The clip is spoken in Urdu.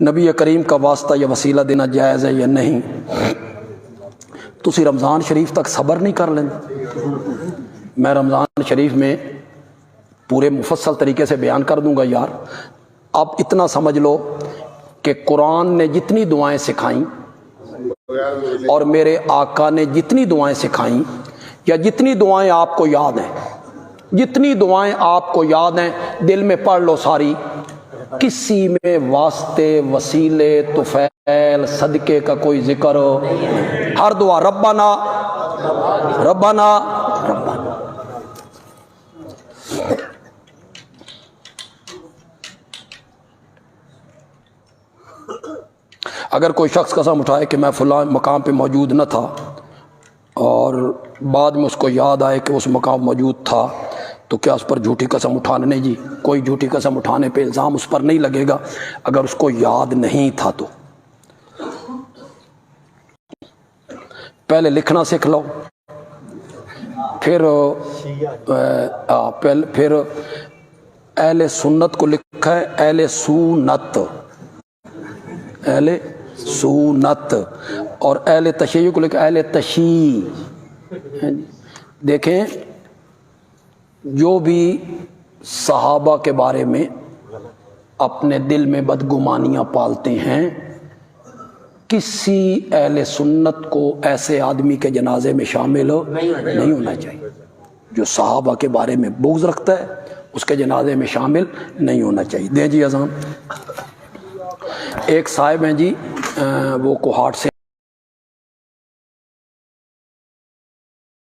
نبی کریم کا واسطہ یا وسیلہ دینا جائز ہے یا نہیں؟ تسی رمضان شریف تک صبر نہیں کر لیں؟ میں رمضان شریف میں پورے مفصل طریقے سے بیان کر دوں گا یار. اب اتنا سمجھ لو کہ قرآن نے جتنی دعائیں سکھائیں اور میرے آقا نے جتنی دعائیں سکھائیں، یا جتنی دعائیں آپ کو یاد ہیں، جتنی دعائیں آپ کو یاد ہیں دل میں پڑھ لو ساری. کسی میں واسطے، وسیلے، طفیل، صدقے کا کوئی ذکر. ہر دعا ربنا ربنا ربنا. اگر کوئی شخص قسم اٹھائے کہ میں فلاں مقام پہ موجود نہ تھا اور بعد میں اس کو یاد آئے کہ اس مقام موجود تھا، تو کیا اس پر جھوٹی قسم اٹھانے؟ نہیں جی، کوئی جھوٹی قسم اٹھانے پہ الزام اس پر نہیں لگے گا اگر اس کو یاد نہیں تھا تو. پہلے لکھنا سیکھ لو، پھر اہل سنت کو لکھا ہے اہل سنت، اہل سنت، اور اہل تشیع کو لکھا اہل تشیع. دیکھیں، جو بھی صحابہ کے بارے میں اپنے دل میں بدگمانیاں پالتے ہیں، کسی اہل سنت کو ایسے آدمی کے جنازے میں شامل نہیں ہونا چاہیے. جو صحابہ کے بارے میں بغض رکھتا ہے اس کے جنازے میں شامل نہیں ہونا چاہیے. دیں جی اذان. ایک صاحب ہیں جی، وہ کوہاٹ سے